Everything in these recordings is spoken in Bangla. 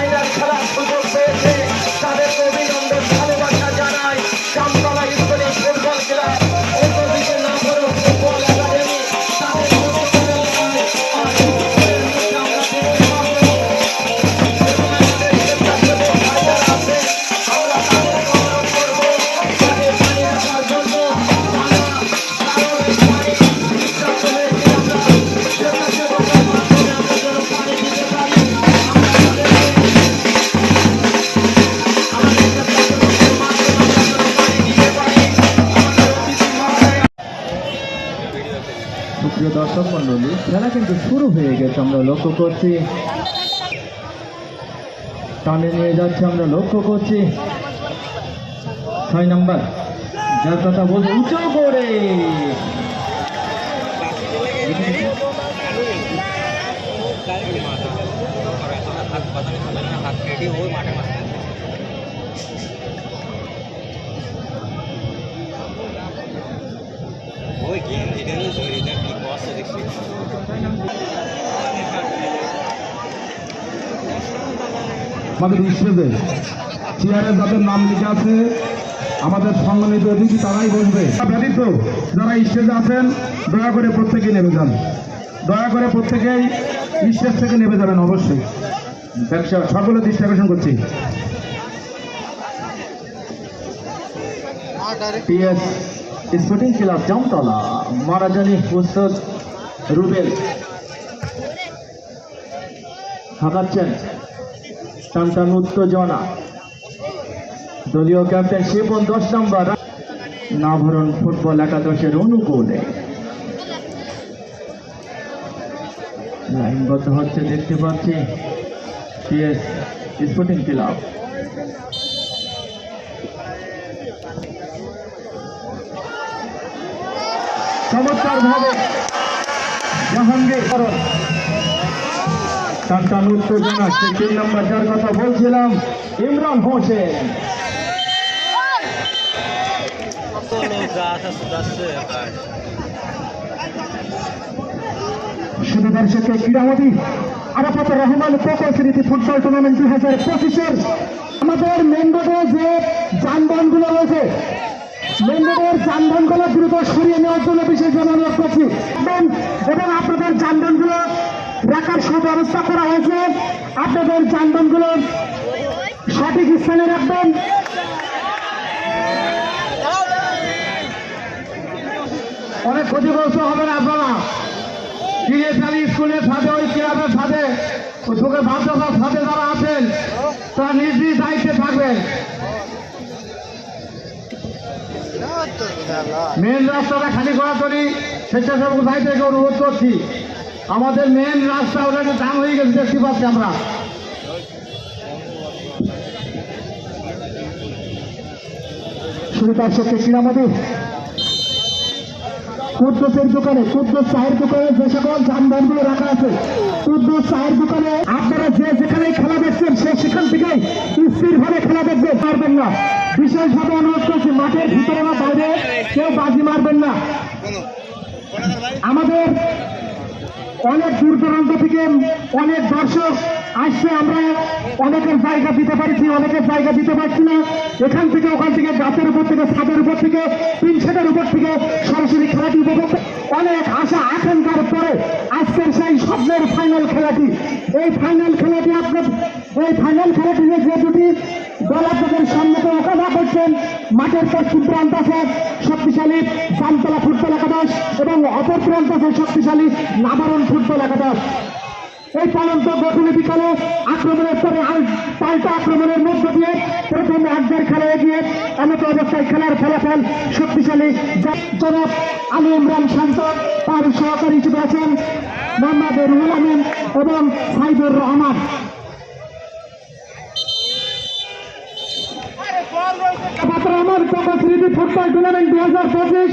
ফাইনাল খেলার সুযোগ পেয়েছে তাদেরকে অভিনন্দন ভালোবাসা জানাই। জামতলা স্কুলের ফুটবল ক্লাব, অন্যদিকে নামরো ফুটবল একাডেমি দর্শক মন্ডলী, খেলা কিন্তু শুরু হয়ে গেছে, আমরা লক্ষ্য করছি। টানে নিয়ে যাচ্ছে, আমরা লক্ষ্য করছি 6 নম্বর, যার কথা বলছে উঁচু করে আমাদের স্টেজে চেয়ারে যাদের নাম লিখে আছে আমাদের সম্মানিত অতিথি তারাই বসবে। ব্যতীত যারা স্টেজে আছেন দয়া করে প্রত্যেকেই নেমে যান, দয়া করে প্রত্যেকেই স্টেজ থেকে নেমে যাবেন অবশ্যই। সকলে দৃষ্টি আকর্ষণ করছি। টিএস স্পোর্টিং ক্লাব জামতলা মারাজানি প্রস্তুত, রুবেল হাঁকাচ্ছেন, টানটান উত্তেজনা, দলীয় ক্যাপ্টেন শিপন 10 নম্বর, নাভরণ ফুটবল একাদশের অনুকূলে লাইনবদ্ধ হচ্ছে, দেখতে পাচ্ছি টিএস স্পোর্টিং ক্লাব। চমৎকার ভাবে জাহাঙ্গীর টানটান উত্তেজনা, সে 3 নম্বর যার কথা বলছিলাম ইমরান হোসেন। শুধু দর্শকের ক্রীড়ামোদী আরাফাত রহমান কোকো স্মৃতি ফুটবল টুর্নামেন্ট 2025-এর আমাদের মেন রোডে যে যানবাহনগুলো রয়েছে, মেন রোডের যানবাহনগুলো দ্রুত সরিয়ে নেওয়ার জন্য বিশেষ অনুরোধ করছি এবং আপনাদের যানবাহনগুলো রাখার সুব্যবস্থা করা হয়েছে। আপনাদের যানবাহনগুলো সঠিক স্থানে রাখবেন। অনেক ক্ষতিগ্রস্ত হবেন আপনারা। ডিএসআর স্কুলের সাথে, ওই ক্লাবের সাথে, তোকে মাদ্রাসার সাথে যারা আছেন তারা নিজ নিজ দায়িত্বে থাকবেন। মেন রাস্তাটা খালি করা করি স্বেচ্ছাসেবক ভাই থেকে অনুরোধ করছি। আমাদের মেন রাস্তা ওটাকে দাম হয়ে গেছে, দেখতে পাচ্ছি আমরা। শুরু দর্শককে ক্রীড়ামোদী কুদ্দুসের দোকানে, কুদ্দুস চায়ের দোকানে যে সকল যানবাহনগুলো রাখা আছে, কুদ্দুস চায়ের দোকানে আপনারা যে যেখানে খেলা দেখছেন সে সেখান থেকেই স্থিরভাবে খেলা দেখতে পারবেন না। বিশেষভাবে অনুরোধ করছি, মাঠের ভিতরে না বাইরে কেউ বাজি মারবেন না। আমাদের অনেক দূর দূরান্ত থেকে অনেক দর্শক আসছে, আমরা অনেকের জায়গা দিতে পারছি, অনেকের জায়গা দিতে পারছি না। এখান থেকে ওখান থেকে গাছের উপর থেকে, ছাদের উপর থেকে, টিন শেডের উপর থেকে সরাসরি খেলাটি উপভোগ, অনেক আশা আকাঙ্ক্ষার পরে আজকের সেই স্বপ্নের ফাইনাল খেলাটি, এই ফাইনাল খেলাটি যে দুটি দল আপনাদের সম্মুখে মোকাবিলা করছেন, মাঠের পশ্চিম প্রান্ত আছে শক্তিশালী জামতলা ফুটবল একাদশ এবং অপর প্রান্ত আছে শক্তিশালী নাভারণ ফুটবল একাদশ। এই চলন্ত গঠনে বিকালে আক্রমণের পরে পাল্টা আক্রমণের মধ্য দিয়ে প্রথম একবার খেলা এগিয়ে এমতো অবস্থায় খেলার ফলাফল শক্তিশালী জনাব আলী ইমরান শান্ত, তার সহকারী হিসেবে আছেন মোহাম্মদ রুহুল আমিন এবং সাইদুর রহমান। রহমান কোকো স্মৃতি ফুটবল টুর্নামেন্ট 2025,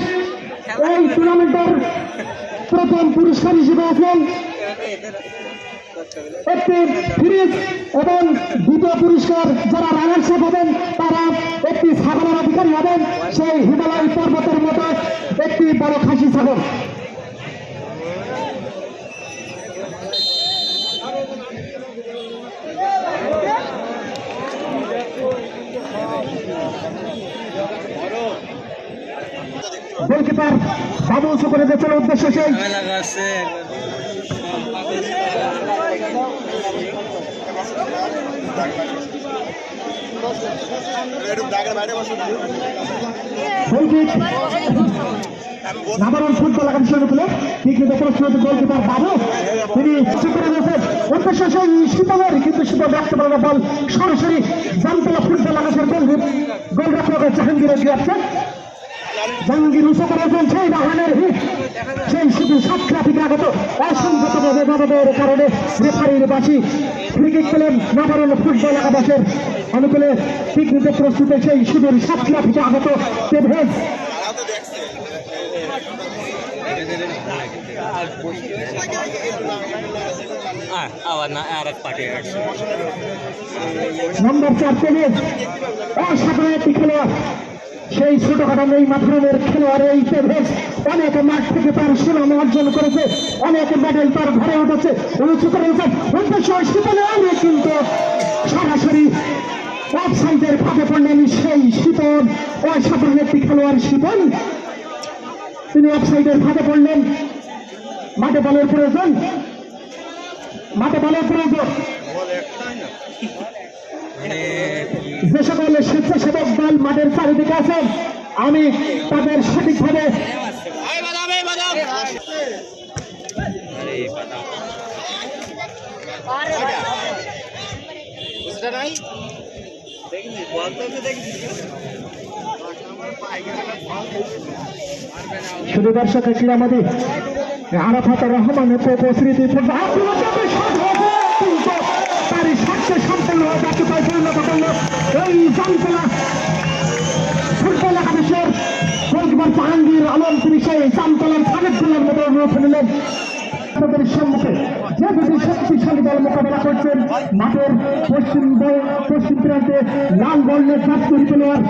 এই টুর্নামেন্টের প্রথম পুরস্কার হিসেবে আছেন একটি ফ্রিজ এবং দ্বিতীয় পুরস্কার যারা রানার্স হবেন তারা একটি ছাগলের অধিকারী হবেন, সেই হিমালয় পর্বতের মতো একটি বড় খাসি ছাগল। গোলকিপার বাবু উঁচু করে দিয়েছেন উদ্দেশ্য সেই নাবারণ ফুটবল একাডেমি তুলে ঠিক গোলকিপার বাবু তিনি উঁচু করে দিয়েছেন উদ্দেশ্য সেই শীতলের, কিন্তু শীতল রাখতে পারে না বল সরাসরি জামতলা ফুটবল একাডেমির গোলরক্ষক জাহাঙ্গীর এগিয়ে আসছেন। জাহাঙ্গীর উঁচু করেছেন সেই রাহানের হিট, সেই শুধু সাতক্ষীরা থেকে আগত অসংখ্য বিবাদের কারণে রেফারির বাসি ক্রিকেট খেলেন নাবারণ ফুটবল একাদশের অনুকূলে ঠিক নিতে প্রস্তুতে সেই সুদূর সাতক্ষীরা থেকে আগত তেভেজ। নম্বর 4 তেভেজ অসাধারণ একটি খেলোয়াড়, সেই ছোটখাটো এই মাধ্যমের খেলোয়াড় এই তেভেজ অনেক মাঠ থেকে তার সুনাম অর্জন করেছে, অনেক মেডেল তার ঘরে উঠেছে। উঁচু করে উদ্দেশ্য শীতলে অনেক, কিন্তু সরাসরি অফসাইডের ফাঁদে পড়লেন সেই শীতল অসাধারণ একটি খেলোয়াড় শীতল, তিনি অফসাইডের ফাঁদে পড়লেন। মাঠে বলের প্রয়োজন, মাঠে বলের প্রয়োজন। যে সকল স্বেচ্ছাসেবক দল মাঠের চারিদিকে আছেন আমি তাদের সঠিকভাবে শুধু দর্শক ক্রীড়ামোদী আরাফাত রহমানের স্মৃতি তারই স্বার্থে সম্পূর্ণ ব্যক্তিত্বে পরিণত করল এই জামতলা ফুটবল একাদশের গোলকিপার জাহাঙ্গীর আলম। তিনি সেই জামতলার সাবেকুল্লার মতো রূপ নিলেন। তাদের সম্মুখে যে দুটি শক্তিশালী দল মোকাবেলা করছেন মাঠের পশ্চিম প্রান্তে লাল বর্ণের জাতীয় খেলোয়াড়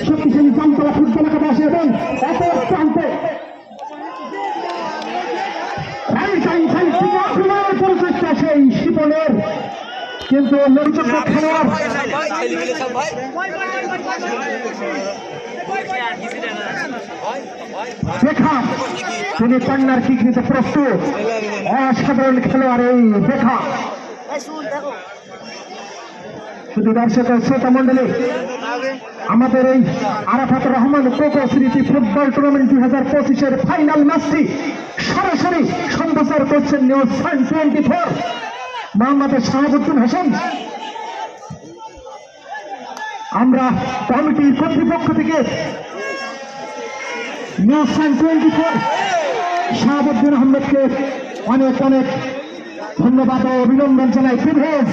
শক্তিশালী জামতলা ফুটবল একাদশ এবং অপর প্রান্তে পরিচর্যা সেই শিপনের, কিন্তু লড়িচক্র খেলোয়াড় দেখা তিনি কন্যার কিক নিতে প্রস্তুত। অসাধারণ খেলোয়াড় এই দেখা। শুধু দর্শক শ্রোতা মন্ডলী, আমাদের এই আরাফাত রহমান কোকো স্মৃতি ফুটবল টুর্নামেন্ট 2025-এর ফাইনাল ম্যাচটি সরাসরি সম্প্রচার করছেন নিউজ 24 মোহাম্মদ শাহাবুদ্দিন হোসেন। আমরা কমিটির কর্তৃপক্ষ থেকে নিউজ 24 শাহাবুদ্দিন আহমেদকে অনেক অনেক ধন্যবাদ ও অভিনন্দন জানাই। প্রিভেজ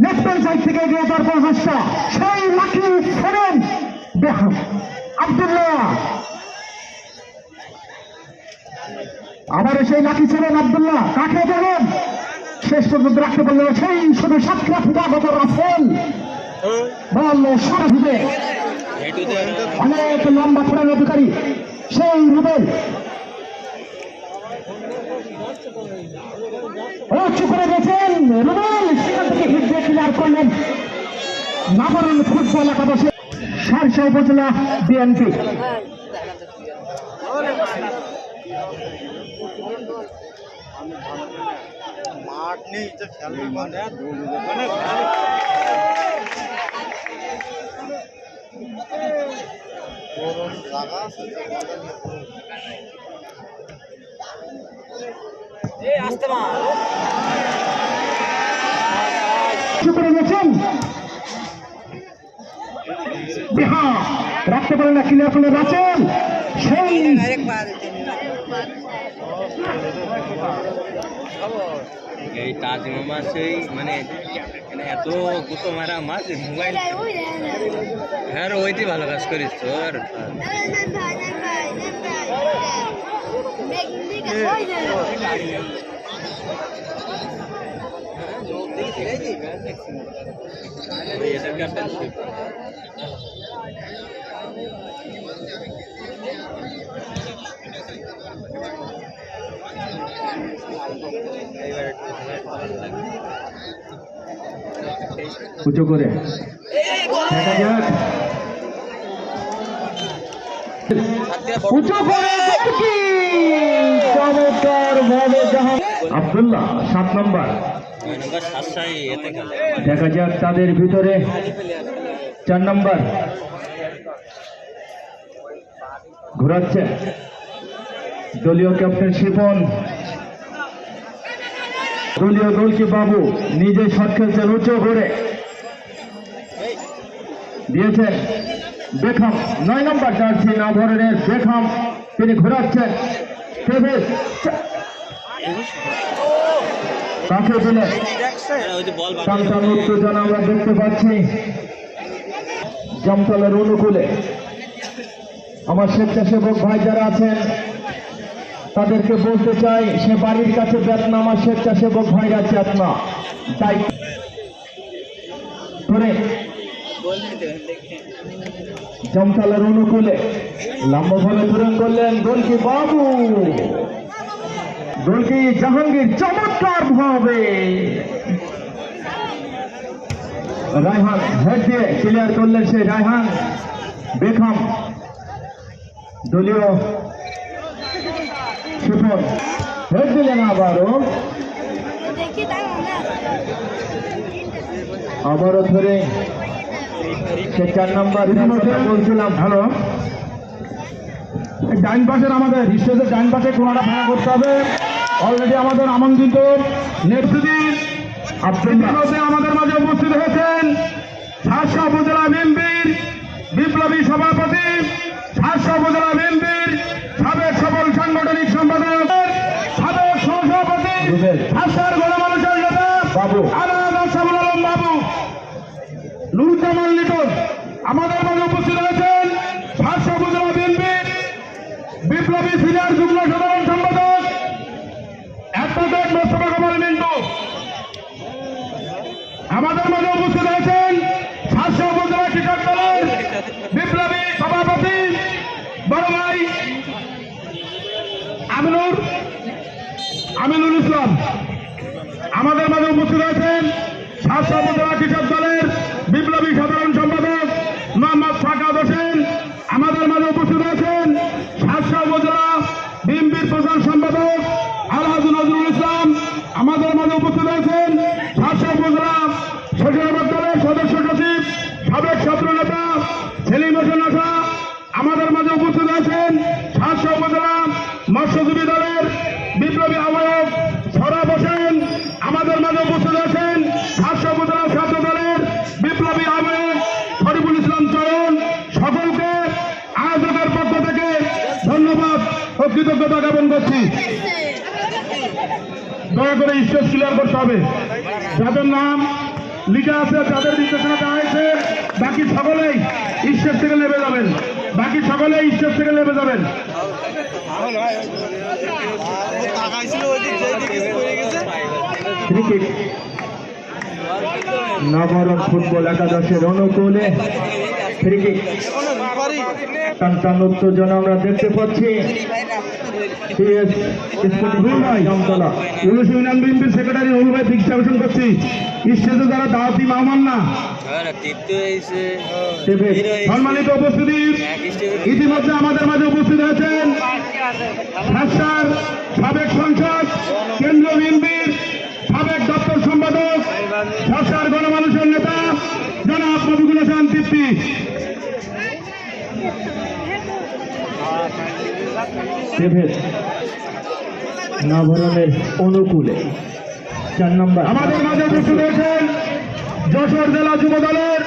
লেফট সাইড থেকে এগিয়ে যাওয়ার প্রচেষ্টা, সেই লাকি সেভেন আব্দুল্লাহ, আবারও সেই লাকি সেভেন আব্দুল্লাহ কাকে দেবেন শেষ পর্যন্ত রাখতে পারল সেই শুধু সাতক্ষীরা থেকে আগত রাসেল বল সরাসরি অনেক লম্বা ফোড়ার অধিকারী সেই রুবেল উঁচু করে গেছেন রুবেল, সেখান থেকে হিট দিয়ে ক্লিয়ার করলেন নাবারণ ফুটবল একাদশে সারসা উপজেলা বিএনপি। মাঠ নেই খেলবে রাখতে পারে না ক্লিয়ার করলে রাসেল, সেই এই তাজ মাছ সেই মানে এত গুতো মারা মাছ মোবাইল হ্যাঁ ওইটি ভালো কাজ করিস তোর এটা ক্যাপ্টেনশিপ উঁচু করে দেখা যাক উঁচু করে গোলকি চমৎকার ভাবে আব্দুল্লাহ 7 নম্বর। 9 নম্বর সাতসাই এতে খেলে দেখা যাক তাদের ভিতরে 4 নম্বর ঘোরাচ্ছে দলীয় ক্যাপ্টেন শিপন, দলীয় গোলকি বাবু নিজে শট খেলছেন উঁচু করে দিয়েছেন বেখাম। 9 নম্বর জার্সি নাভরণের বেখাম, তিনি ঘোরাচ্ছেন তাকে দিলেন। ওই যে বল সন্তান উত্তেজনা আমরা দেখতে পাচ্ছি জামতলার অনুকূলে। আমার স্বেচ্ছাসেবক ভাই যারা আছেন তাদেরকে বলতে চাই, সে বাড়ির কাছে বেতনা, আমার স্বেচ্ছাসেবক ভাইরা চেতনা দায়িত্ব করে জামতলার অনুকূলে লম্বা বলে পূরণ করলেন গোলকি বাবু, গোলকি জাহাঙ্গীর চমৎকার ভাবে রায়হান হেড দিয়ে ক্লিয়ার করলেন, সেই রায়হান বেখাম দলীয় শিপন হেড দিলেন আবারও ধরে সে 4 নম্বর বলছিলাম। হ্যালো, ডাইন পাশের আমাদের স্টেজের ডাইন পাশে কোনাটা ফাঁকা করতে হবে। অলরেডি আমাদের আমন্ত্রিত নেতৃত্বে আমাদের মাঝে উপস্থিত হয়েছেন শাসা উপজেলা বিএনপির বিপ্লবী সভাপতি, শাসা উপজেলা বিএনপির সাবেক সফল সাংগঠনিক সম্পাদক, সাবেক সহসভাপতি, শাসার গণমানুষের নেতা বাবু আনাম আসামুল আলম বাবু, নুরুজ্জামান লিটন আমাদের মাঝে উপস্থিত হয়েছেন শাসা উপজেলা বিএনপির বিপ্লবী সিনিয়র যুগ্ম সাধারণ সম্পাদক অ্যাডভোকেট মোস্তফা কামাল মিন্টু। আমাদের মাঝে উপস্থিত হয়েছেন শাসা উপজেলা কৃষক দলের বিপ্লবী সভাপতি বড় ভাই আমিনুল ইসলাম। আমাদের মাঝে উপস্থিত হয়েছেন শাসা উপজেলা কৃষক দলের বিপ্লবী সাধারণ সম্পাদক মোহাম্মদ ফাকাদ হোসেন। আমাদের মাঝে উপস্থিত হয়েছেন শাসা উপজেলা বিএনপির প্রধান সম্পাদক আলহাজি নজরুল ইসলাম। আমাদের মাঝে উপস্থিত হয়েছেন শাসা উপজেলা স্বেচ্ছাসেবক দলের সদস্য সচিব সাবেক ছাত্র নেতা সেলিম হোসেন আশা। আমাদের মাঝে উপস্থিত হয়েছেন শাসা উপজেলা মৎস্যজীবী দলের বিপ্লবী আহ্বায়ক সরাব হোসেন। আমাদের মাঝে উপস্থিত আছেন শাসা উপজেলা ছাত্র দলের বিপ্লবী আহ্বায়ক শরীফুল ইসলাম চয়ন। সকলকে আয়োজকের পক্ষ থেকে ধন্যবাদ ও কৃতজ্ঞতা জ্ঞাপন করছি। দয়া করে স্টেজ ক্লিয়ার করতে হবে। যাদের নাম লিখে আছে, যাদের নির্দেশনা দেওয়া হয়েছে, বাকি সকলেই স্টেজ থেকে নেমে যাবেন, বাকি সকলেই স্টেজ থেকে নেমে যাবেন। ক্রিকেট নবরণ ফুটবল একাদশের অনুকূলে ক্রিকেট সন্তান উত্তেজনা আমরা দেখতে পাচ্ছি। জামতলা ইউনিয়ন বিএনপির সেক্রেটারি অনু ভাই দীক্ষা পোষণ করছি। স্টেজে যারা দাওয়াতি মেহমান না, সম্মানিত উপস্থিতি, ইতিমধ্যে আমাদের মাঝে উপস্থিত হয়েছেন শাসার সাবেক সংসদ, কেন্দ্রীয় বিএনপির সাবেক দপ্তর সম্পাদক, শাসার গণমানুষের নেতা জনাব মফিকুল হাসান তৃপ্তি। নবরণের অনুকূলে 4 নম্বর আমাদের মাঝে উপস্থিত হয়েছেন যশোর জেলা যুব দলের